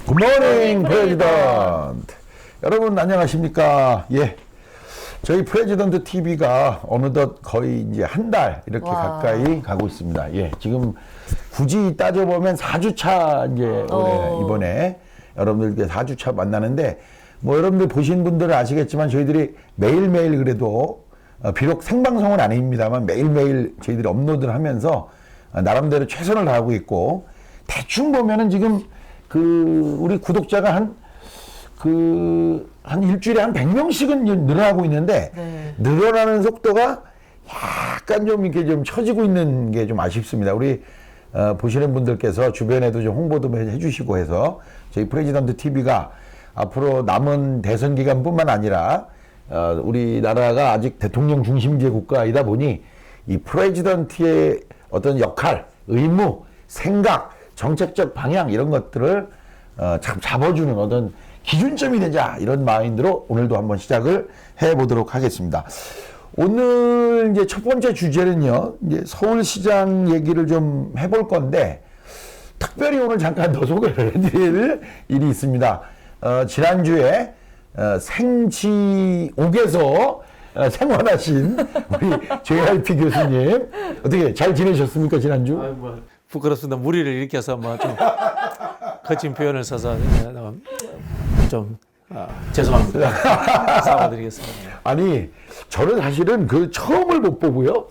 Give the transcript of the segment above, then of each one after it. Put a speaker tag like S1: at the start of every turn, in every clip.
S1: 굿모닝 프레지던트. 여러분 안녕하십니까? 예. 저희 프레지던트 TV가 어느덧 거의 이제 한 달 이렇게 가까이 가고 있습니다. 예. 지금 굳이 따져보면 4주차 이제 올해 이번에 여러분들께 4주차 만나는데 뭐 여러분들 보신 분들은 아시겠지만 저희들이 매일매일 그래도 비록 생방송은 아닙니다만 매일매일 저희들이 업로드를 하면서 나름대로 최선을 다하고 있고 대충 보면은 지금 우리 구독자가 한 일주일에 한 100명씩은 늘어나고 있는데
S2: 네.
S1: 늘어나는 속도가 약간 좀 이렇게 좀 처지고 있는 게 좀 아쉽습니다. 우리 보시는 분들께서 주변에도 좀 홍보도 해주시고 해서 저희 프레지던트 TV가 앞으로 남은 대선 기간뿐만 아니라 우리나라가 아직 대통령 중심제 국가이다 보니 이 프레지던트의 어떤 역할, 의무, 생각, 정책적 방향 이런 것들을 잡아주는 어떤 기준점이 되자 이런 마인드로 오늘도 한번 시작을 해보도록 하겠습니다. 오늘 이제 첫 번째 주제는요, 이제 서울시장 얘기를 좀 해볼 건데 특별히 오늘 잠깐 더 소개를 해드릴 일이 있습니다. 지난주에 생지옥에서 생활하신 우리 JRP 교수님 어떻게 잘 지내셨습니까 지난주?
S3: 부끄럽습니다. 무리를 일으켜서 뭐 좀 거친 표현을 써서 좀 죄송합니다. 사과드리겠습니다.
S1: 아니 저는 사실은 그 처음을 못 보고요.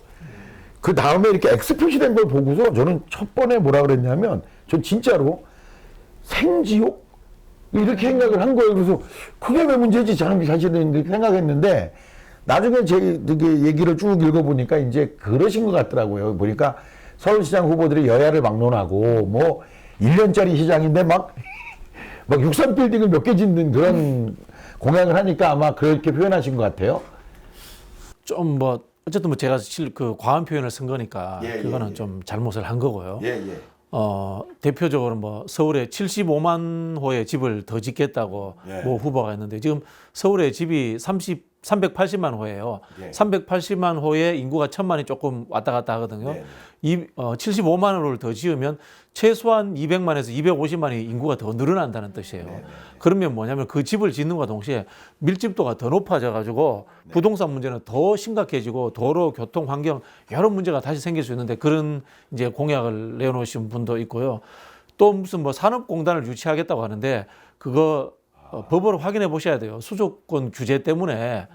S1: 그 다음에 이렇게 X 표시된 걸 보고서 저는 첫 번에 뭐라 그랬냐면 전 진짜로 생지옥 이렇게 생각을 한 거예요. 그래서 그게 왜 문제지 저는 사실은 이렇게 생각했는데 나중에 제 얘기를 쭉 읽어보니까 이제 그러신 것 같더라고요. 보니까 서울시장 후보들이 여야를 막론하고 뭐 1년짜리 시장인데 막 63빌딩을 몇 개 짓는 그런 공약을 하니까 아마 그렇게 표현하신 것 같아요.
S3: 좀 뭐 어쨌든 뭐 제가 그 과한 표현을 쓴 거니까 그거는
S1: 예.
S3: 좀 잘못을 한 거고요.
S1: 예.
S3: 대표적으로 뭐 서울에 75만 호의 집을 더 짓겠다고
S1: 예.
S3: 뭐 후보가 있는데 지금 서울에 집이 380만 호예요.
S1: 예.
S3: 380만 호에 인구가 1000만이 조금 왔다 갔다 하거든요.
S1: 네.
S3: 75만 호를 더 지으면 최소한 200만에서 250만이 인구가 더 늘어난다는 뜻이에요.
S1: 네.
S3: 그러면 뭐냐면 그 집을 짓는 것과 동시에 밀집도가 더 높아져 가지고 부동산 문제는 더 심각해지고 도로, 교통, 환경 여러 문제가 다시 생길 수 있는데 그런 이제 공약을 내놓으신 분도 있고요. 또 무슨 뭐 산업공단을 유치하겠다고 하는데 그거 법으로 확인해 보셔야 돼요. 수도권 규제 때문에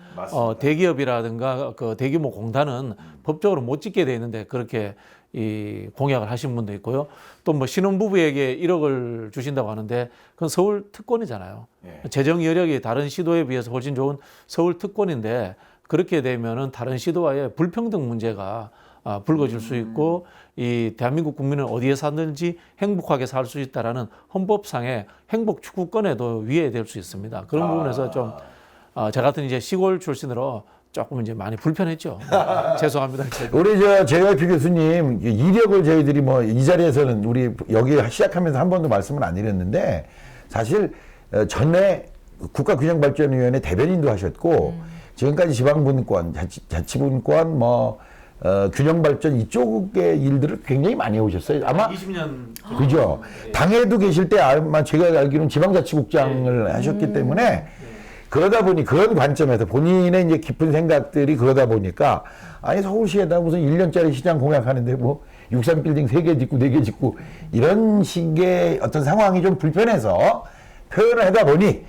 S3: 대기업이라든가 그 대규모 공단은 법적으로 못 짓게 돼 있는데 그렇게 이 공약을 하신 분도 있고요. 또 뭐 신혼부부에게 1억을 주신다고 하는데 그건 서울 특권이잖아요. 재정 여력이 다른 시도에 비해서 훨씬 좋은 서울 특권인데 그렇게 되면은 다른 시도와의 불평등 문제가 불거질 수 있고 이 대한민국 국민은 어디에 사는지 행복하게 살 수 있다라는 헌법상의 행복 추구권에도 위해될 수 있습니다. 그런 부분에서 좀 저 같은 이제 시골 출신으로 조금 이제 많이 불편했죠. 죄송합니다.
S1: 우리 JYP 교수님 이력을 저희들이 뭐 이 자리에서는 우리 여기 시작하면서 한 번도 말씀을 안 드렸는데 사실 전에 국가균형발전위원회 대변인도 하셨고 지금까지 지방분권, 자치분권 뭐 균형발전 이쪽의 일들을 굉장히 많이 해오셨어요. 아마
S3: 20년
S1: 그죠. 당에도 계실 때 아마 제가 알기로는 지방자치국장을 하셨기 때문에 그러다 보니 그런 관점에서 본인의 이제 깊은 생각들이 그러다 보니까 아니 서울시에다 무슨 1년짜리 시장 공약하는데 뭐 63빌딩 3개 짓고 4개 짓고 이런 식의 어떤 상황이 좀 불편해서 표현을 하다 보니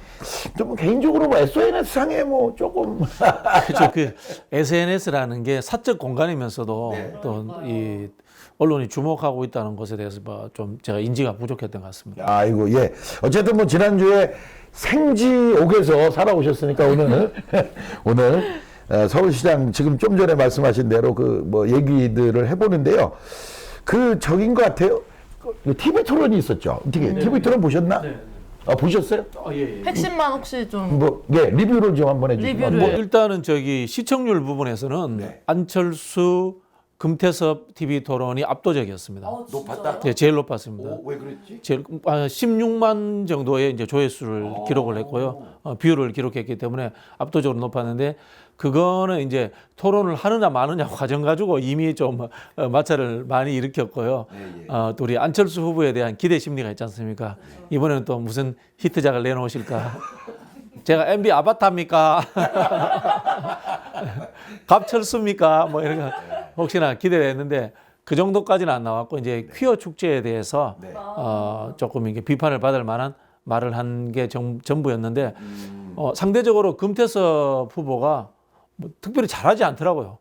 S1: 좀 개인적으로 뭐 SNS 상에 뭐 조금
S3: 그렇죠. 그 SNS라는 게 사적 공간이면서도 또 이 언론이 주목하고 있다는 것에 대해서 뭐 좀 제가 인지가 부족했던 것 같습니다.
S1: 아이고 예 어쨌든 뭐 지난주에 생지옥에서 살아오셨으니까 오늘 서울시장 지금 좀 전에 말씀하신 대로 그 뭐 얘기들을 해보는데요. 그 적인 것 같아요. TV 토론이 있었죠. 어떻게 TV 토론 보셨나? 보셨어요?
S3: 예.
S2: 핵심만 혹시 좀
S1: 뭐 리뷰를 좀 한번 해주세요.
S2: 리뷰를.
S3: 뭐 일단은 저기 시청률 부분에서는 안철수 금태섭 TV 토론이 압도적이었습니다.
S1: 높았다?
S3: 네, 제일 높았습니다.
S1: 왜 그랬지?
S3: 제일 16만 정도의 이제 조회수를 기록을 했고요. 뷰를 기록했기 때문에 압도적으로 높았는데 그거는 이제 토론을 하느냐 마느냐 과정 가지고 이미 좀 마찰을 많이 일으켰고요. 또 우리 안철수 후보에 대한 기대 심리가 있지 않습니까? 이번에는 또 무슨 히트작을 내놓으실까? 제가 MB 아바타입니까? 갑철수입니까? 뭐 이런 거 혹시나 기대를 했는데 그 정도까지는 안 나왔고 이제 퀴어 축제에 대해서 조금 이게 비판을 받을 만한 말을 한 게 전부였는데 상대적으로 금태섭 후보가 뭐 특별히 잘하지 않더라고요.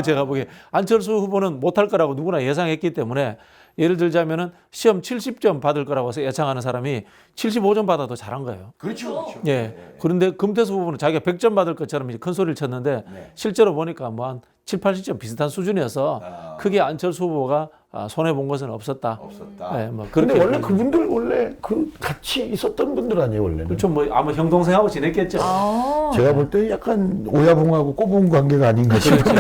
S3: 제가 보기에 안철수 후보는 못할 거라고 누구나 예상했기 때문에 예를 들자면은 시험 70점 받을 거라고 예상하는 사람이 75점 받아도 잘한 거예요.
S1: 그렇죠.
S3: 예. 그런데 금태섭 후보는 자기가 100점 받을 것처럼 이제 큰 소리를 쳤는데 실제로 보니까 뭐 한 7, 80점 비슷한 수준이어서 크게 안철수 후보가 손해 본 것은 없었다. 예, 뭐
S1: 근데
S3: 그렇게
S1: 원래 그분들 원래 그 같이 있었던 분들 아니에요, 원래는?
S3: 그렇죠. 뭐 아마 형 동생하고 지냈겠죠.
S1: 제가 볼 때 약간 오야붕하고 꼬붕 관계가 아닌가 싶어요.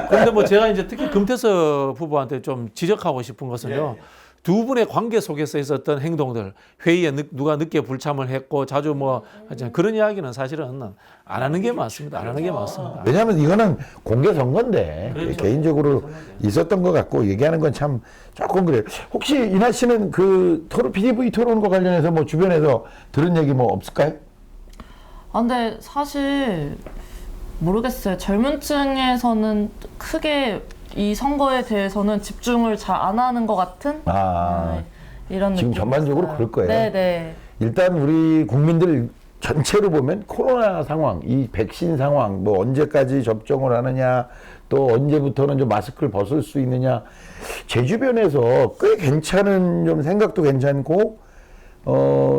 S3: 그런데 뭐 제가 이제 특히 금태섭 후보한테 좀 지적하고 싶은 것은요. 두 분의 관계 속에서 있었던 행동들, 회의에 누가 늦게 불참을 했고 자주 뭐 하여튼 그런 이야기는 사실은 안 하는 게 맞습니다. 안 하는 게 맞습니다.
S1: 왜냐하면 이거는 공개 선거인데
S3: 그렇죠.
S1: 개인적으로 있었던 것 같고 얘기하는 건 참 조금 그래요. 혹시 이나 씨는 그 PDV 토론과 관련해서 뭐 주변에서 들은 얘기 뭐 없을까요?
S2: 근데 사실 모르겠어요. 젊은 층에서는 크게 이 선거에 대해서는 집중을 잘 안 하는 것 같은 이런
S1: 지금
S2: 느낌이
S1: 전반적으로
S2: 있어요.
S1: 그럴 거예요.
S2: 네네.
S1: 일단 우리 국민들 전체로 보면 코로나 상황, 이 백신 상황, 뭐 언제까지 접종을 하느냐, 또 언제부터는 좀 마스크를 벗을 수 있느냐, 제 주변에서 꽤 괜찮은 좀 생각도 괜찮고,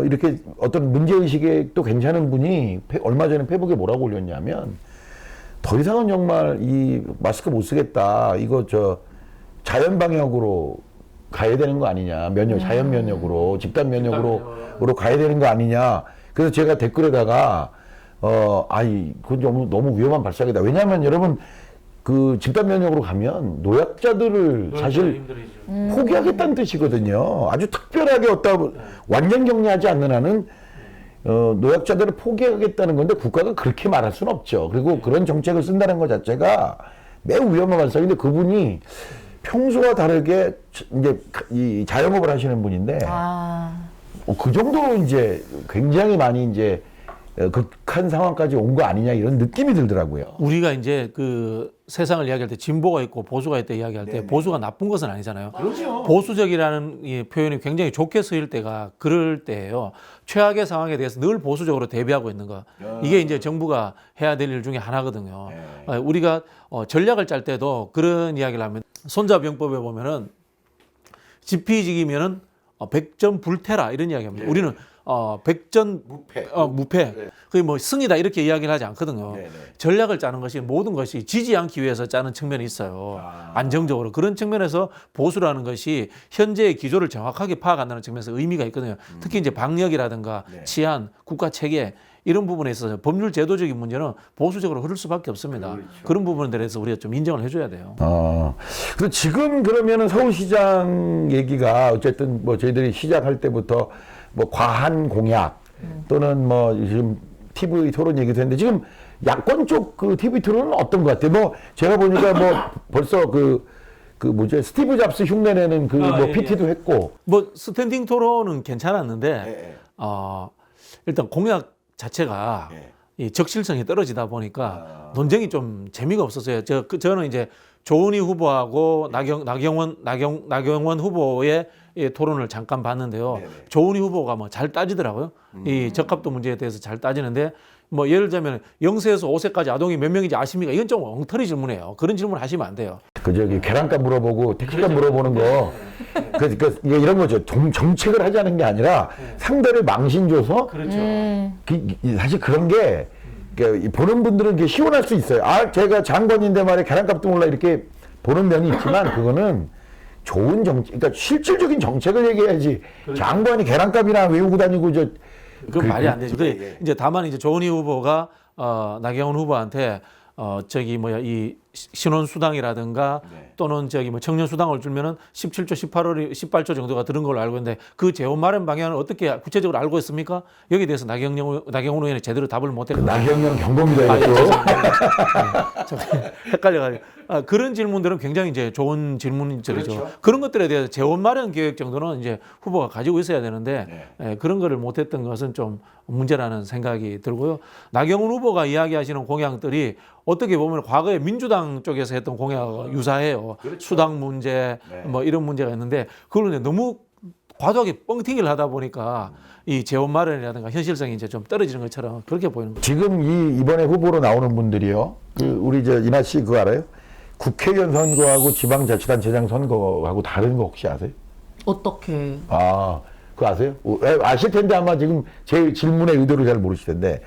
S1: 이렇게 어떤 문제의식에 또 괜찮은 분이 얼마 전에 페북에 뭐라고 올렸냐면, 더 이상은 정말 이 마스크 못 쓰겠다, 이거 자연 방역으로 가야 되는 거 아니냐, 자연 면역으로, 집단 면역으로 가야 되는 거 아니냐. 그래서 제가 댓글에다가 그건 너무 위험한 발상이다. 왜냐하면 여러분 그 집단 면역으로 가면 노약자들을 사실 포기하겠다는 뜻이거든요. 아주 특별하게 완전 격리하지 않는 한은 노약자들을 포기하겠다는 건데 국가가 그렇게 말할 수는 없죠. 그리고 그런 정책을 쓴다는 것 자체가 매우 위험한 발상인데 그분이 평소와 다르게 이제 이 자영업을 하시는 분인데 그 정도로 이제 굉장히 많이 이제 극한 상황까지 온 거 아니냐 이런 느낌이 들더라고요.
S3: 우리가 이제 그 세상을 이야기할 때 진보가 있고 보수가 있다 이야기할 때 보수가 나쁜 것은 아니잖아요.
S1: 그렇죠.
S3: 보수적이라는 이 표현이 굉장히 좋게 쓰일 때가 그럴 때예요. 최악의 상황에 대해서 늘 보수적으로 대비하고 있는 거. 이게 이제 정부가 해야 될 일 중에 하나거든요. 우리가 전략을 짤 때도 그런 이야기를 하면 손자병법에 보면은 지피지기면은 100점 불태라 이런 이야기합니다. 우리는 100전 무패. 그게 뭐 승이다 이렇게 이야기를 하지 않거든요. 전략을 짜는 것이 모든 것이 지지 않기 위해서 짜는 측면이 있어요. 안정적으로. 그런 측면에서 보수라는 것이 현재의 기조를 정확하게 파악한다는 측면에서 의미가 있거든요. 특히 이제 방역이라든가 치안, 국가 체계 이런 부분에 있어서 법률 제도적인 문제는 보수적으로 흐를 수밖에 없습니다. 그런 부분에 대해서 우리가 좀 인정을 해줘야 돼요.
S1: 그래서 지금 그러면은 서울시장 얘기가 어쨌든 뭐 저희들이 시작할 때부터 뭐 과한 공약 또는 뭐 지금 TV 토론 얘기도 했는데 지금 야권 쪽 그 TV 토론은 어떤 것 같아요? 뭐 제가 보니까 뭐 벌써 그 뭐죠 스티브 잡스 흉내내는 PT도 했고
S3: 뭐 스탠딩 토론은 괜찮았는데 일단 공약 자체가 이 적실성이 떨어지다 보니까 논쟁이 좀 재미가 없었어요. 저는 이제 조은희 후보하고 나경원 후보의 토론을 잠깐 봤는데요. 조은희 후보가 뭐 잘 따지더라고요. 이 적합도 문제에 대해서 잘 따지는데 뭐 예를 들자면 0세에서 5세까지 아동이 몇 명인지 아십니까? 이건 좀 엉터리 질문이에요. 그런 질문 하시면 안 돼요.
S1: 계란값 물어보고 택시값 물어보는 거 이런 거죠. 정책을 하자는 게 아니라 상대를 망신 줘서 사실 그런 게 보는 분들은 이게 시원할 수 있어요. 제가 장관인데 말이야 계란값도 몰라 이렇게 보는 면이 있지만 그거는 좋은 그러니까 실질적인 정책을 얘기해야지. 장관이 계란값이나 외우고 다니고
S3: 그건 말이 안 되죠. 이제 다만 이제 조은희 후보가 나경원 후보한테 이 신혼수당이라든가
S1: 네.
S3: 또는 저기 뭐 청년수당을 주면은 17조, 18조 정도가 들은 걸로 알고 있는데 그 재원 마련 방향을 어떻게 구체적으로 알고 있습니까? 여기에 대해서 나경원 의원이 제대로 답을 못했거든요.
S1: 나경원 경범이다
S3: 예,
S1: 이거.
S3: 좀 헷갈려가지고 그런 질문들은 굉장히 이제 좋은 질문들이죠.
S1: 그렇죠.
S3: 그런 것들에 대해서 재원 마련 계획 정도는 이제 후보가 가지고 있어야 되는데 그런 거를 못했던 것은 좀 문제라는 생각이 들고요. 나경원 후보가 이야기하시는 공약들이 어떻게 보면 과거에 민주당 쪽에서 했던 공약과 유사해요.
S1: 그렇죠.
S3: 수당 문제 뭐 이런 문제가 있는데 그걸 이제 너무 과도하게 뻥튀기를 하다 보니까 이 재원 마련이라든가 현실성이 이제 좀 떨어지는 것처럼 그렇게 보이는 거죠.
S1: 지금 이번에 후보로 나오는 분들이요. 그 우리 저 이나 씨 그거 알아요? 국회의원 선거하고 지방자치단체장 선거하고 다른 거 혹시 아세요?
S2: 어떻게?
S1: 아, 그거 아세요? 아실 텐데 아마 지금 제 질문의 의도를 잘 모르실 텐데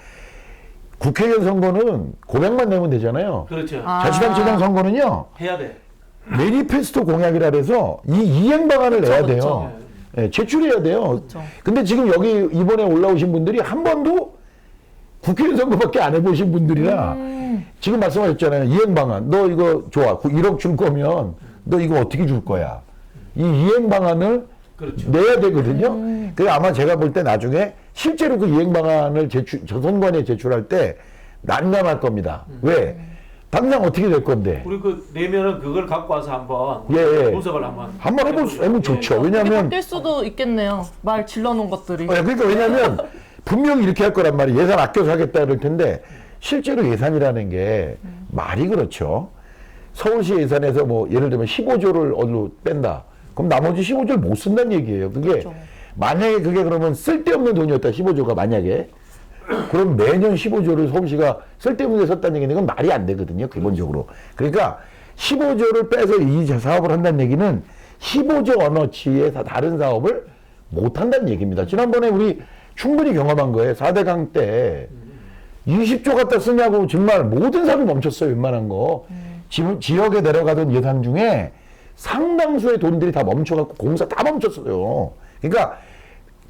S1: 국회의원 선거는 고백만 내면 되잖아요.
S3: 그렇죠.
S1: 자치단체장 선거는요.
S3: 해야 돼.
S1: 매니페스토 공약이라 해서 이 이행 방안을 내야 돼요. 예, 제출해야 돼요.
S2: 그쵸.
S1: 근데 지금 여기 이번에 올라오신 분들이 한 번도 국회의원 선거밖에 안 해보신 분들이라 지금 말씀하셨잖아요. 이행 방안. 너 이거 좋아. 1억 줄 거면 너 이거 어떻게 줄 거야. 이 이행 방안을
S3: 그렇죠.
S1: 내야 되거든요. 그래서 아마 제가 볼 때 나중에 실제로 그 이행 방안을 저 선관위에 제출할 때 난감할 겁니다. 왜? 당장 어떻게 될 건데.
S3: 우리 그 내면은 그걸 갖고 와서 한번
S1: 예.
S3: 분석을
S1: 한번 해보면 좋죠. 왜냐하면
S2: 바뀔 수도 있겠네요. 말 질러놓은 것들이.
S1: 그러니까 왜냐하면 분명히 이렇게 할 거란 말이에요. 예산 아껴서 하겠다 이럴 텐데 실제로 예산이라는 게 말이 그렇죠. 서울시 예산에서 뭐 예를 들면 15조를 어디로 뺀다. 그럼 나머지 15조를 못 쓴다는 얘기예요. 그게
S2: 그렇죠.
S1: 만약에 그게 그러면 쓸데없는 돈이었다. 15조가 만약에 그럼 매년 15조를 서울시가 쓸데없는 데 썼다는 얘기는 이건 말이 안 되거든요. 기본적으로. 그러니까 15조를 빼서 이 사업을 한다는 얘기는 15조 언어치의 다른 사업을 못 한다는 얘기입니다. 지난번에 우리 충분히 경험한 거예요. 4대강 때 20조 갖다 쓰냐고 정말 모든 사업이 멈췄어요. 웬만한 거. 지역에 내려가던 예산 중에 상당수의 돈들이 다 멈춰갖고 공사 다 멈췄어요. 그러니까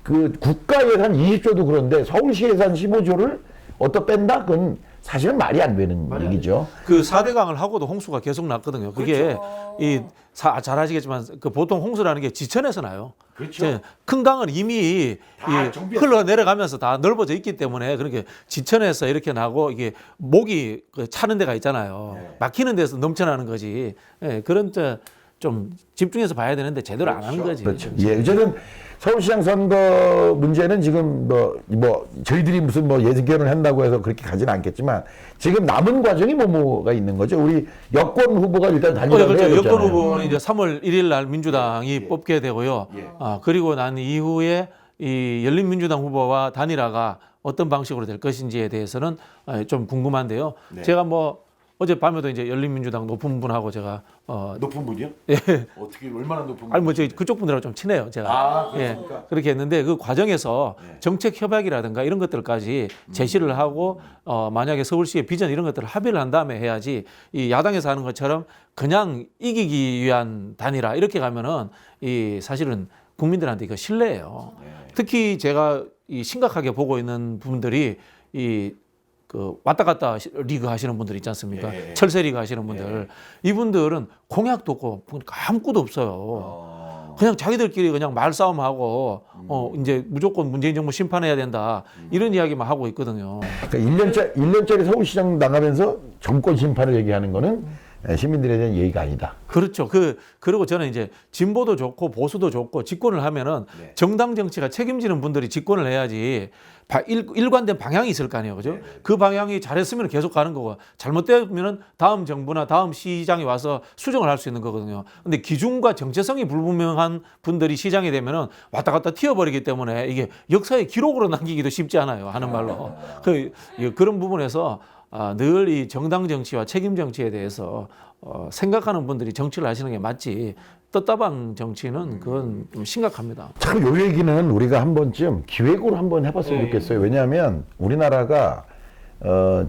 S1: 그 국가 예산 20조도 그런데 서울시 예산 15조를 어디다 뺀다? 그건 사실은 말이 안 되는 얘기죠.
S3: 그 4대강을 하고도 홍수가 계속 났거든요. 그게 잘 아시겠지만 그 보통 홍수라는 게 지천에서 나요.
S1: 그렇죠.
S3: 큰 강은 이미 흘러 내려가면서 다 넓어져 있기 때문에 그렇게 지천에서 이렇게 나고 이게 목이 차는 데가 있잖아요. 막히는 데서 넘쳐나는 거지. 그런 좀 집중해서 봐야 되는데 제대로 안 하는 거지.
S1: 그렇죠. 예, 어쨌든 서울시장 선거 문제는 지금 뭐 저희들이 무슨 뭐 예견을 한다고 해서 그렇게 가지는 않겠지만 지금 남은 과정이 뭐가 있는 거죠. 우리 여권 후보가 일단 단일화를
S3: 그렇죠.
S1: 해야 되잖아요.
S3: 여권 후보는 이제 3월 1일 날 민주당이 뽑게 되고요. 그리고 난 이후에 이 열린민주당 후보와 단일화가 어떤 방식으로 될 것인지에 대해서는 좀 궁금한데요. 제가 뭐 어젯밤에도 이제 열린민주당 높은 분하고 제가
S1: 높은 분이요?
S3: 예.
S1: 어떻게 얼마나 높은 분?
S3: 아니 뭐 저희 그쪽 분들하고 좀 친해요 제가. 그렇게 했는데 그 과정에서 정책 협약이라든가 이런 것들까지 제시를 하고 만약에 서울시의 비전 이런 것들을 합의를 한 다음에 해야지 이 야당에서 하는 것처럼 그냥 이기기 위한 단일화 이렇게 가면은 이 사실은 국민들한테 이거 신뢰예요. 특히 제가 이 심각하게 보고 있는 분들이 그 왔다 갔다 리그 하시는 분들 있지 않습니까? 철새 리그 하시는 분들. 이분들은 공약도 없고 아무것도 없어요. 그냥 자기들끼리 그냥 말싸움하고 이제 무조건 문재인 정부 심판해야 된다. 이런 이야기만 하고 있거든요.
S1: 그러니까 1년짜리 서울시장 나가면서 정권 심판을 얘기하는 거는 시민들에 대한 예의가 아니다.
S3: 그렇죠. 그리고 저는 이제 진보도 좋고 보수도 좋고 집권을 하면은 정당 정치가 책임지는 분들이 집권을 해야지 일관된 방향이 있을 거 아니에요. 그죠? 그 방향이 잘했으면 계속 가는 거고 잘못되면은 다음 정부나 다음 시장이 와서 수정을 할 수 있는 거거든요. 근데 기준과 정체성이 불분명한 분들이 시장이 되면은 왔다 갔다 튀어버리기 때문에 이게 역사의 기록으로 남기기도 쉽지 않아요. 하는 말로. 그런 부분에서 늘 이 정당 정치와 책임 정치에 대해서 생각하는 분들이 정치를 하시는 게 맞지 떴다방 정치는 그건 좀 심각합니다.
S1: 참 요 얘기는 우리가 한 번쯤 기획으로 한번 해봤으면 좋겠어요. 왜냐하면 우리나라가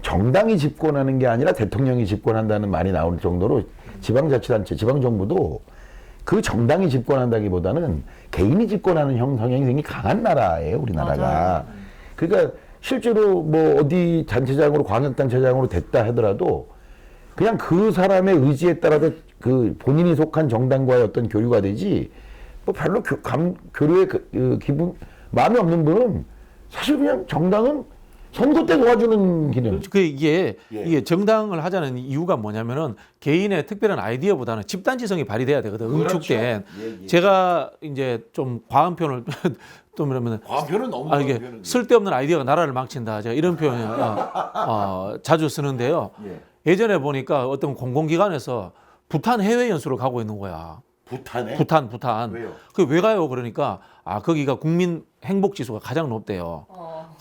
S1: 정당이 집권하는 게 아니라 대통령이 집권한다는 말이 나올 정도로 지방자치단체, 지방정부도 그 정당이 집권한다기보다는 개인이 집권하는 성향이 굉장히 강한 나라예요, 우리나라가.
S2: 맞아요.
S1: 그러니까 실제로 뭐 어디 단체장으로 광역단체장으로 됐다 하더라도 그냥 그 사람의 의지에 따라서 그 본인이 속한 정당과의 어떤 교류가 되지 뭐 별로 교류에 기분 마음이 없는 분은 사실 그냥 정당은 선거 때 도와주는 기능.
S3: 이게 정당을 하자는 이유가 뭐냐면은 개인의 특별한 아이디어보다는 집단지성이 발휘돼야 되거든.
S1: 그렇죠.
S3: 응축된. 제가 이제 좀 과한 표현을 또 뭐냐면
S1: 과표는 너무
S3: 이게 쓸데없는 아이디어가 나라를 망친다. 제가 이런 표현을 자주 쓰는데요. 예전에 보니까 어떤 공공기관에서 부탄 해외 연수를 가고 있는 거야.
S1: 부탄에?
S3: 부탄.
S1: 왜요?
S3: 그 왜 가요? 그러니까 거기가 국민 행복 지수가 가장 높대요.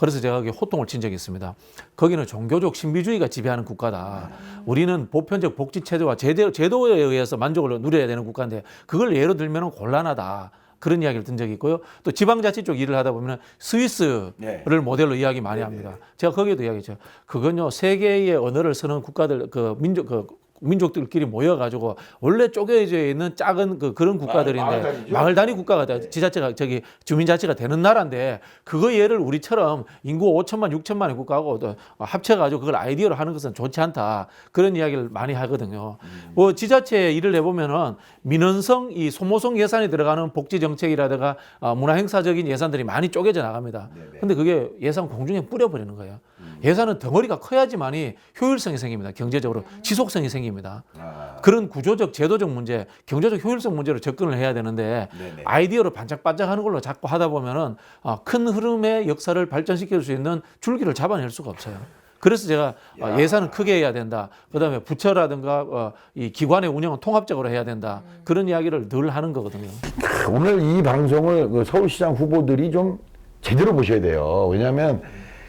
S3: 그래서 제가 거기 호통을 친 적이 있습니다. 거기는 종교적 신비주의가 지배하는 국가다. 우리는 보편적 복지 체제와 제도에 의해서 만족을 누려야 되는 국가인데 그걸 예로 들면 곤란하다. 그런 이야기를 든 적이 있고요. 또 지방자치 쪽 일을 하다 보면 스위스를 모델로 이야기 많이 합니다. 제가 거기에도 이야기했죠. 그건요, 세계의 언어를 쓰는 국가들, 민족들끼리 모여가지고 원래 쪼개져 있는 작은 그런 국가들인데 마을 단위 국가가 지자체가 주민자치가 되는 나라인데 그거 예를 우리처럼 인구 5천만 6천만의 국가하고 합쳐가지고 그걸 아이디어로 하는 것은 좋지 않다 그런 이야기를 많이 하거든요. 뭐 지자체 일을 해보면은 민원성 이 소모성 예산이 들어가는 복지 정책이라든가 문화행사적인 예산들이 많이 쪼개져 나갑니다. 근데 그게 예산 공중에 뿌려버리는 거예요. 예산은 덩어리가 커야지만이 효율성이 생깁니다. 경제적으로 지속성이 생깁니다. 그런 구조적, 제도적 문제, 경제적 효율성 문제로 접근을 해야 되는데 아이디어로 반짝반짝하는 걸로 자꾸 하다 보면은 큰 흐름의 역사를 발전시킬 수 있는 줄기를 잡아낼 수가 없어요. 그래서 제가 예산은 크게 해야 된다. 그다음에 부처라든가 이 기관의 운영은 통합적으로 해야 된다. 그런 이야기를 늘 하는 거거든요.
S1: 오늘 이 방송을 그 서울시장 후보들이 좀 제대로 보셔야 돼요. 왜냐하면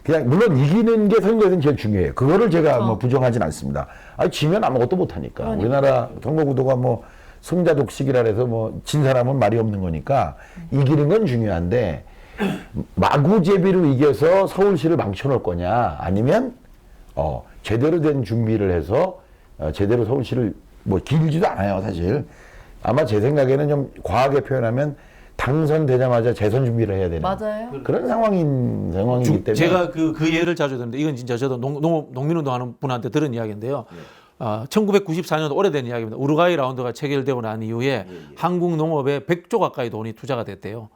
S1: 그냥 물론 이기는 게 선거에서는 제일 중요해요. 그거를 제가 뭐 부정하진 않습니다. 지면 아무것도 못하니까. 우리나라 선거구도가 뭐 승자 독식이라 해서 뭐 진 사람은 말이 없는 거니까 이기는 건 중요한데 마구제비로 이겨서 서울시를 망쳐놓을 거냐 아니면 제대로 된 준비를 해서 제대로 서울시를 뭐 길지도 않아요 사실. 아마 제 생각에는 좀 과하게 표현하면 당선되자마자 재선 준비를 해야 되는
S2: 맞아요.
S1: 그런 상황이기 때문에
S3: 제가 그 예를 자주 드는데 이건 진짜 저도 농민운동하는 분한테 들은 이야기인데요. 1994년 오래된 이야기입니다. 우루과이 라운드가 체결되고 난 이후에 한국 농업에 100조 가까이 돈이 투자가 됐대요.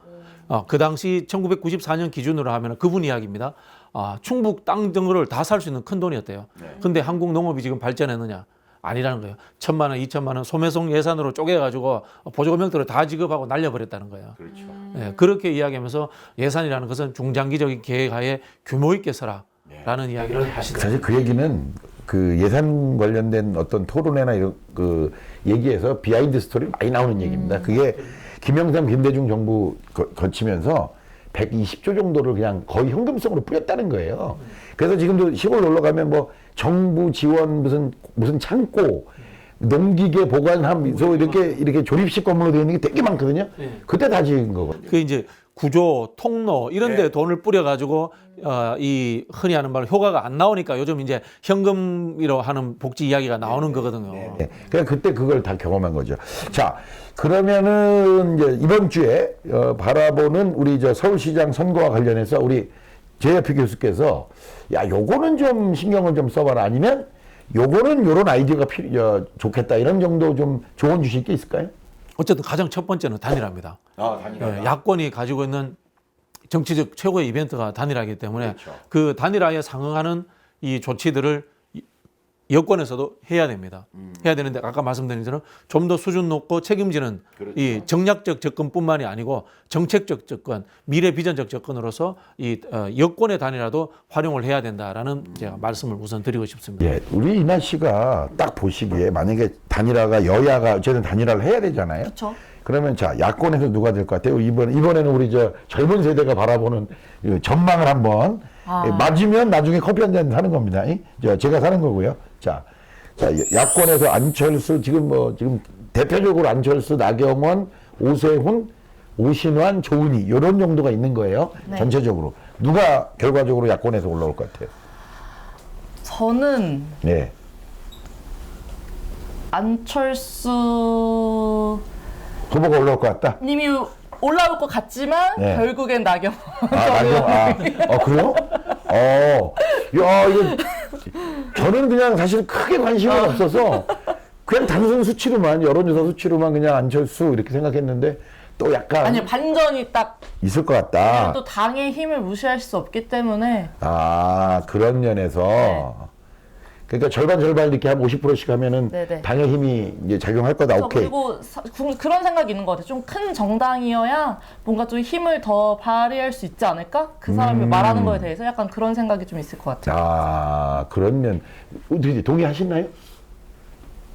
S3: 그 당시 1994년 기준으로 하면 그분 이야기입니다. 충북 땅 등을 다 살 수 있는 큰 돈이었대요. 근데 한국 농업이 지금 발전했느냐? 아니라는 거예요. 1,000만 원, 2,000만 원 소매성 예산으로 쪼개가지고 보조금형들을 다 지급하고 날려버렸다는 거예요.
S1: 그렇죠.
S3: 그렇게 이야기하면서 예산이라는 것은 중장기적인 계획하에 규모 있게 서라라는 이야기를 하시더라고요.
S1: 사실 그 얘기는 그 예산 관련된 어떤 토론회나 이런 그 얘기에서 비하인드 스토리 많이 나오는 얘기입니다. 그게 김영삼, 김대중 정부 거치면서 120조 정도를 그냥 거의 현금성으로 뿌렸다는 거예요. 그래서 지금도 시골 놀러 가면 뭐 정부 지원 무슨 창고, 농기계 보관함소 이렇게 조립식 건물로 되어 있는 게 되게 많거든요. 그때 다 지은 거거든요.
S3: 그 이제 구조, 통로 이런 데 돈을 뿌려가지고 이 흔히 하는 말로 효과가 안 나오니까 요즘 이제 현금으로 하는 복지 이야기가 나오는 거거든요.
S1: 그냥 그때 그걸 다 경험한 거죠. 자, 그러면은 이제 이번 주에 바라보는 우리 서울시장 선거와 관련해서 우리 JYP 교수께서 요거는 좀 신경을 좀 써봐라 아니면 요거는 요런 아이디어가 좋겠다 이런 정도 좀 조언 주실 게 있을까요?
S3: 어쨌든 가장 첫 번째는 단일화입니다.
S1: 단일화.
S3: 야권이 가지고 있는 정치적 최고의 이벤트가 단일화이기 때문에
S1: 그렇죠.
S3: 그 단일화에 상응하는 이 조치들을 여권에서도 해야 됩니다. 해야 되는데 아까 말씀드린 대로 좀 더 수준 높고 책임지는 이 정략적 접근뿐만이 아니고 정책적 접근, 미래 비전적 접근으로서 이 여권의 단일화도 활용을 해야 된다라는 제가 말씀을 우선 드리고 싶습니다.
S1: 예, 우리 이나 씨가 딱 보시기에 만약에 단일화가 여야가 어쨌든 단일화를 해야 되잖아요.
S2: 그렇죠.
S1: 그러면 자 야권에서 누가 될 것 같아요? 이번에는 우리 젊은 세대가 바라보는 이 전망을 한번 맞으면 나중에 커피 한 잔 사는 겁니다. 제가 사는 거고요. 자 야권에서 안철수 지금 대표적으로 안철수, 나경원, 오세훈, 오신환, 조은희 이런 정도가 있는 거예요.
S2: 네.
S1: 전체적으로 누가 결과적으로 야권에서 올라올 것 같아요?
S2: 저는
S1: 네.
S2: 안철수
S1: 후보가 올라올 것 같다.
S2: 님이 올라올 것 같지만
S1: 네.
S2: 결국엔 나경원.
S1: 그래요? 야, 이거 저는 그냥 사실 크게 관심은 없어서 그냥 단순 수치로만 여론조사 수치로만 그냥 안철수 이렇게 생각했는데 또 약간
S2: 아니 반전이 딱
S1: 있을 것 같다.
S2: 또 당의 힘을 무시할 수 없기 때문에
S1: 아 그런 면에서
S2: 네.
S1: 그러니까 절반 이렇게 한 50%씩 하면은
S2: 네네.
S1: 당의 힘이 이제 작용할 거다.
S2: 그래서
S1: 오케이.
S2: 그리고 그런 생각이 있는 것 같아요. 좀 큰 정당이어야 뭔가 좀 힘을 더 발휘할 수 있지 않을까? 그 사람이 말하는 거에 대해서 약간 그런 생각이 좀 있을 것 같아요.
S1: 아 그런 면 동의하시나요?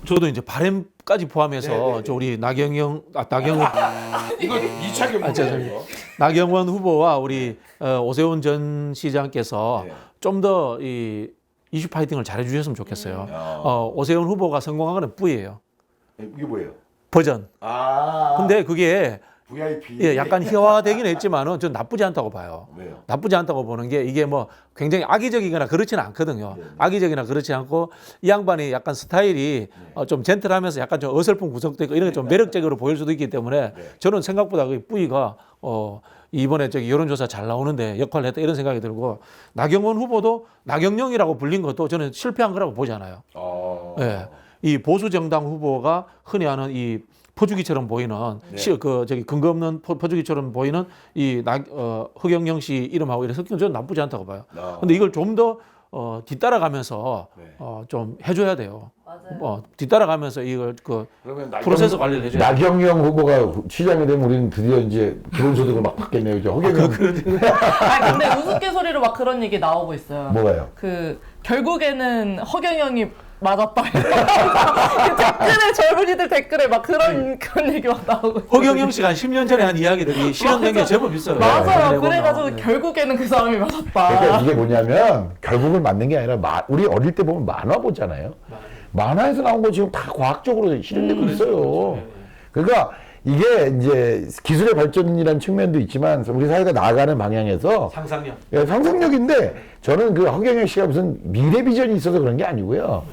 S3: 저도 이제 바램까지 포함해서
S1: 네네네.
S3: 저 우리 나경원
S1: 이거 2차
S3: 죄송합니다. 나경원 후보와 우리 오세훈 전 시장께서
S1: 네.
S3: 좀 더 이 이슈 파이팅을 잘해 주셨으면 좋겠어요. 오세훈 후보가 성공한 건 뿌예요.
S1: 이게 뭐예요?
S3: 버전.
S1: 아
S3: 근데 그게
S1: VIP.
S3: 예, 약간 희화되긴 했지만은 전 나쁘지 않다고 봐요.
S1: 왜요?
S3: 나쁘지 않다고 보는 게 이게 뭐 굉장히 악의적이거나 그렇지는 않거든요. 악의적이나 그렇지 않고 이 양반이 약간 스타일이 좀 젠틀하면서 약간 좀 어설픈 구석도 있고 이런 게 좀 매력적으로 보일 수도 있기 때문에 저는 생각보다 그 뿌이가 이번에 저기 여론조사 잘 나오는데 역할을 했다 이런 생각이 들고 나경원 후보도 나경영이라고 불린 것도 저는 실패한 거라고 보지 않아요. 예. 이 보수 정당 후보가 흔히 하는 이 퍼주기처럼 보이는 근거 없는 퍼주기처럼 보이는 이 허경영 씨 이름하고 이런 섞이는 저는 나쁘지 않다고 봐요. 근데 이걸 좀 더 뒤따라가면서 좀 해줘야 돼요.
S2: 맞아요.
S3: 뒤따라가면서 이걸
S1: 그러면
S3: 프로세스 관리를 해줘야 돼요.
S1: 나경영 후보가 시장이 되면 우리는 드디어 이제 기본소득을 막 받겠네요. 이제 허경영
S2: 아 근데 우스갯소리로 막 그런 얘기 나오고 있어요.
S1: 뭐가요?
S2: 그 결국에는 허경영이 맞았다. 댓글에 젊은이들 댓글에 막 그런 얘기 막 나오고.
S3: 허경영 씨가 한 10년 전에 한 이야기들이 실현된 게 제법 있어요.
S2: 맞아요.
S3: 네.
S2: 그래가지고 결국에는 그 사람이 맞았다.
S1: 그러니까 이게 뭐냐면 결국은 맞는 게 아니라 우리 어릴 때 보면 만화 보잖아요. 만화에서 나온 거 지금 다 과학적으로 실현되고 있어요. 그러니까 이게 이제 기술의 발전이라는 측면도 있지만 우리 사회가 나아가는 방향에서
S3: 상상력.
S1: 예, 상상력인데 저는 그 허경영 씨가 무슨 미래 비전이 있어서 그런 게 아니고요.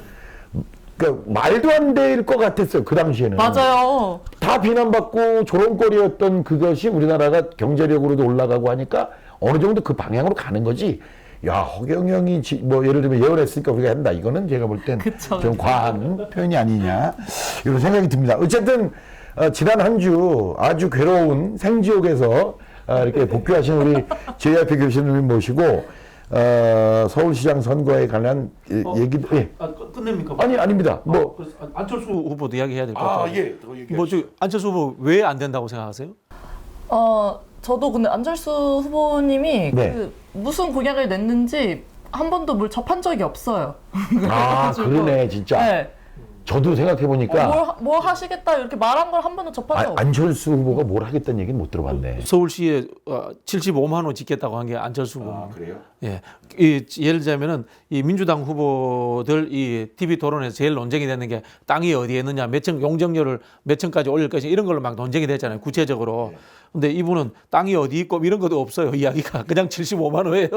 S1: 그러니까 말도 안 될 것 같았어요. 그 당시에는.
S2: 맞아요.
S1: 다 비난받고 조롱거리였던 그것이 우리나라가 경제력으로도 올라가고 하니까 어느 정도 그 방향으로 가는 거지. 야, 허경영이 뭐 예를 들면 예언했으니까 우리가 한다. 이거는 제가 볼 땐 좀 과한 표현이 아니냐 이런 생각이 듭니다. 어쨌든 지난 한 주 아주 괴로운 생지옥에서 이렇게 복귀하신 우리 JYP 교수님 모시고 서울시장 선거에 관한 얘기도 예.
S3: 끝냅니까?
S1: 아니 아닙니다. 뭐
S3: 안철수 후보도 이야기해야 될 것 같아요.
S1: 예.
S3: 뭐저 안철수 후보 왜 안 된다고 생각하세요?
S2: 저도 근데 안철수 후보님이
S1: 네.
S2: 그 무슨 공약을 냈는지 한 번도 뭘 접한 적이 없어요.
S1: 아
S2: 그래가지고,
S1: 그러네 진짜.
S2: 네.
S1: 저도 생각해 보니까
S2: 뭘 하시겠다 이렇게 말한 걸 한 번도 접한 적 없어요.
S1: 안철수 후보가 뭘 하겠다는 얘기는 못 들어봤네.
S3: 서울시에 75만 원 짓겠다고 한 게 안철수 후보.
S1: 그래요?
S3: 예. 예를 들자면은 이 민주당 후보들 이 TV 토론에서 제일 논쟁이 되는 게 땅이 어디에 있느냐, 몇 층 용적률을 몇 층까지 올릴 것이냐 이런 걸로 막 논쟁이 됐잖아요. 구체적으로. 근데 이분은 땅이 어디 있고 이런 것도 없어요. 이야기가 그냥 75만 원이에요.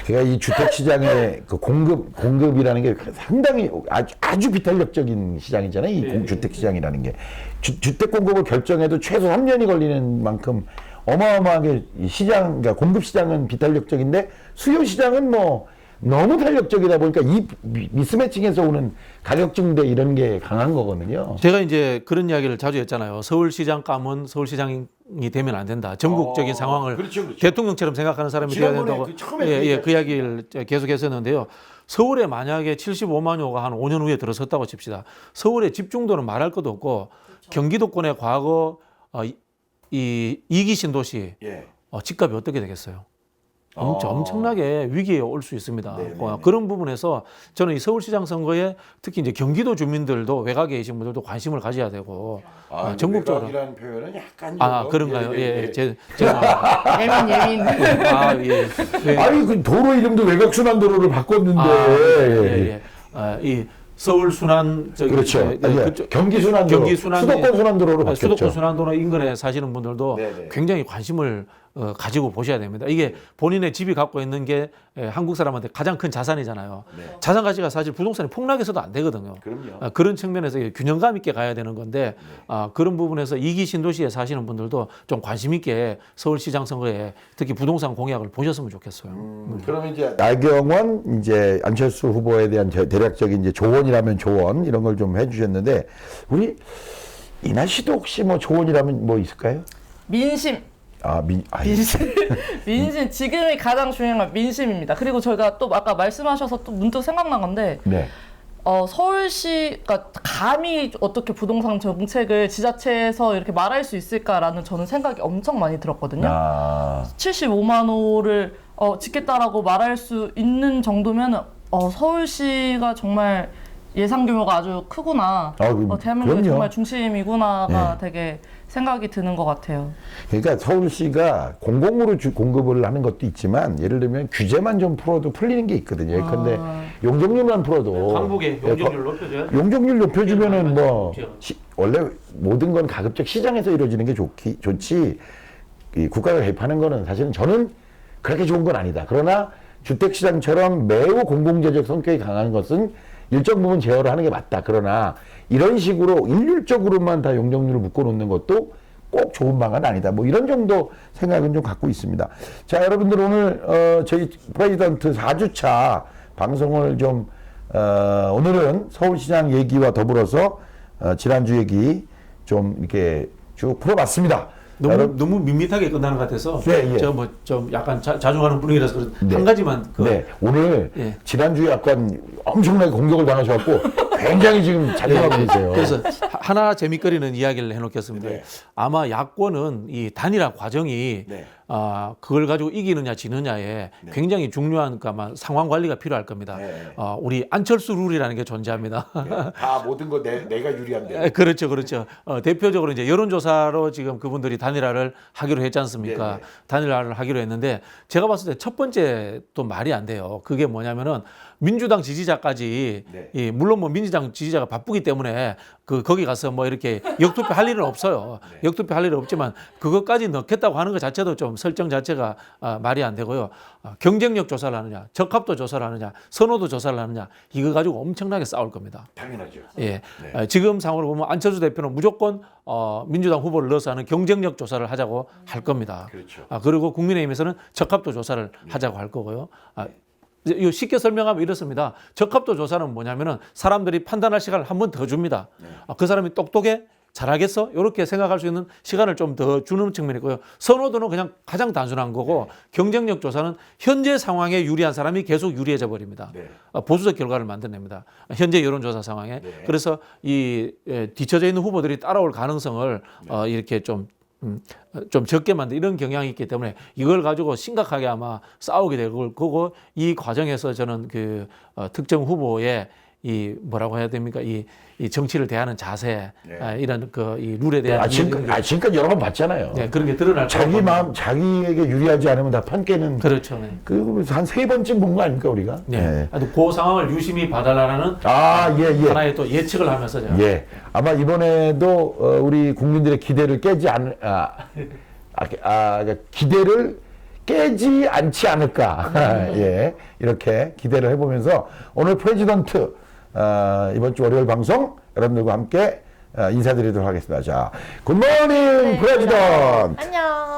S1: 그러니까 이 주택 시장의 그 공급이라는 게 상당히 아주 비탄력적인 시장이잖아요. 이 주택 시장이라는 게 주택 공급을 결정해도 최소 3년이 걸리는 만큼 어마어마하게 이 시장, 그러니까 공급 시장은 비탄력적인데 수요 시장은 뭐 너무 탄력적이다 보니까 이 미스매칭에서 오는 가격 증대 이런 게 강한 거거든요.
S3: 제가 이제 그런 이야기를 자주 했잖아요. 서울시장 감은 서울시장이 되면 안 된다. 전국적인 상황을
S1: 그렇죠.
S3: 대통령처럼 생각하는 사람이 되어야 된다고 그 이야기를 계속 했었는데요. 서울에 만약에 75만호가 한 5년 후에 들어섰다고 칩시다. 서울의 집중도는 말할 것도 없고 경기도권의 과거 이 2기 신도시 집값이 어떻게 되겠어요? 엄청나게 위기에 올 수 있습니다. 그런 부분에서 저는 이 서울시장 선거에 특히 이제 경기도 주민들도 외곽에 계신 분들도 관심을 가져야 되고 전국적으로
S1: 외곽이라는 표현은 약간
S3: 그런가요? 예.
S2: 예민.
S3: 예.
S1: 아니 그 도로 이름도 외곽순환도로를 바꿨는데
S3: 이 서울 순환
S1: 그렇죠. 경기 순환도로, 수도권 순환도로 바뀌었죠.
S3: 수도권 순환도로 인근에 사시는 분들도 굉장히 관심을 가지고 보셔야 됩니다. 이게 본인의 집이 갖고 있는 게 한국 사람한테 가장 큰 자산이잖아요.
S1: 네.
S3: 자산 가치가 사실 부동산이 폭락해서도 안 되거든요.
S1: 그럼요.
S3: 그런 측면에서 균형감 있게 가야 되는 건데 그런 부분에서 2기 신도시에 사시는 분들도 좀 관심 있게 서울시장 선거에 특히 부동산 공약을 보셨으면 좋겠어요.
S1: 그러면 이제 나경원 이제 안철수 후보에 대한 대략적인 이제 조언이라면 조언 이런 걸 좀 해주셨는데 우리 이나 씨도 혹시 뭐 조언이라면 뭐 있을까요?
S2: 민심. 민심 지금이 가장 중요한 건 민심입니다. 그리고 저희가 또 아까 말씀하셔서 또 문득 생각난 건데
S1: 네.
S2: 서울시가 감히 어떻게 부동산 정책을 지자체에서 이렇게 말할 수 있을까라는 저는 생각이 엄청 많이 들었거든요. 75만 호를 짓겠다라고 말할 수 있는 정도면 서울시가 정말 예산 규모가 아주 크구나. 대한민국의
S1: 그럼요.
S2: 정말 중심이구나가
S1: 네.
S2: 되게 생각이 드는 것 같아요.
S1: 그러니까 서울시가 공공으로 공급을 하는 것도 있지만 예를 들면 규제만 좀 풀어도 풀리는 게 있거든요. 예컨대 용적률만 풀어도
S3: 강북에 용적률 높여줘야
S1: 용적률 높여주면은 뭐
S3: 좋죠.
S1: 원래 모든 건 가급적 시장에서 이루어지는 게 좋지 이 국가가 개입하는 거는 사실은 저는 그렇게 좋은 건 아니다. 그러나 주택시장처럼 매우 공공재적 성격이 강한 것은 일정 부분 제어를 하는 게 맞다. 그러나 이런 식으로 일률적으로만 다 용적률을 묶어놓는 것도 꼭 좋은 방안은 아니다. 뭐 이런 정도 생각은 좀 갖고 있습니다. 자, 여러분들 오늘 저희 프레지던트 4주차 방송을 좀 오늘은 서울시장 얘기와 더불어서 지난주 얘기 좀 이렇게 쭉 풀어봤습니다.
S3: 너무 밋밋하게 끝나는 것 같아서
S1: 네, 예.
S3: 제가 뭐 좀 약간 자중하는 분위기라서
S1: 네.
S3: 한 가지만
S1: 네, 오늘
S3: 예.
S1: 지난주에 약간 엄청나게 공격을 당하셔갖고 굉장히 지금 자중하고 계세요.
S3: 그래서 하나 재미거리는 이야기를 해놓겠습니다.
S1: 네.
S3: 아마 야권은 이 단일화 과정이
S1: 네.
S3: 그걸 가지고 이기느냐 지느냐에 굉장히 중요한 상황 관리가 필요할 겁니다.
S1: 네.
S3: 우리 안철수 룰이라는 게 존재합니다.
S1: 다 모든 거 내가 유리한데.
S3: 그렇죠, 그렇죠. 대표적으로 이제 여론조사로 지금 그분들이 단일화를 하기로 했지 않습니까?
S1: 네, 네.
S3: 단일화를 하기로 했는데 제가 봤을 때 첫 번째 또 말이 안 돼요. 그게 뭐냐면은 민주당 지지자까지
S1: 네.
S3: 물론 뭐 민주당 지지자가 바쁘기 때문에 거기 가서 뭐 이렇게 역투표 할 일은 없어요.
S1: 네.
S3: 역투표 할 일은 없지만 그것까지 넣겠다고 하는 것 자체도 좀 설정 자체가 말이 안 되고요. 경쟁력 조사를 하느냐, 적합도 조사를 하느냐, 선호도 조사를 하느냐 이거 가지고 엄청나게 싸울 겁니다.
S1: 당연하죠.
S3: 예,
S1: 네.
S3: 지금 상황으로 보면 안철수 대표는 무조건 민주당 후보를 넣어서 하는 경쟁력 조사를 하자고 할 겁니다.
S1: 그렇죠.
S3: 그리고 국민의힘에서는 적합도 조사를 하자고 할 거고요. 이거 쉽게 설명하면 이렇습니다. 적합도 조사는 뭐냐면은 사람들이 판단할 시간을 한 번 더 줍니다. 그 사람이 똑똑해? 잘하겠어? 이렇게 생각할 수 있는 시간을 좀 더 주는 측면이 있고요. 선호도는 그냥 가장 단순한 거고 경쟁력 조사는 현재 상황에 유리한 사람이 계속 유리해져 버립니다.
S1: 네.
S3: 보수적 결과를 만들어냅니다. 현재 여론조사 상황에.
S1: 네.
S3: 그래서 뒤처져 있는 후보들이 따라올 가능성을 이렇게 좀 적게 만든 이런 경향이 있기 때문에 이걸 가지고 심각하게 아마 싸우게 될 거고 이 과정에서 저는 특정 후보의 이 뭐라고 해야 됩니까? 이 정치를 대하는 자세,
S1: 네.
S3: 이런 이 룰에 대한
S1: 지금까지 여러 번 봤잖아요.
S3: 네, 그런 게 드러날
S1: 자기 마음, 자기에게 유리하지 않으면 다 편깨는.
S3: 그렇죠. 네.
S1: 한 3번쯤 본 거 아닙니까, 우리가?
S3: 네. 그 상황을 유심히 봐달라는
S1: 예.
S3: 하나의 또 예측을 하면서 제가
S1: 예. 아마 이번에도 우리 국민들의 기대를 기대를 깨지 않지 않을까. 예. 이렇게 기대를 해보면서 오늘 프레지던트 이번 주 월요일 방송 여러분들과 함께 인사드리도록 하겠습니다. 자, 굿모닝 프레지던트.
S2: 안녕.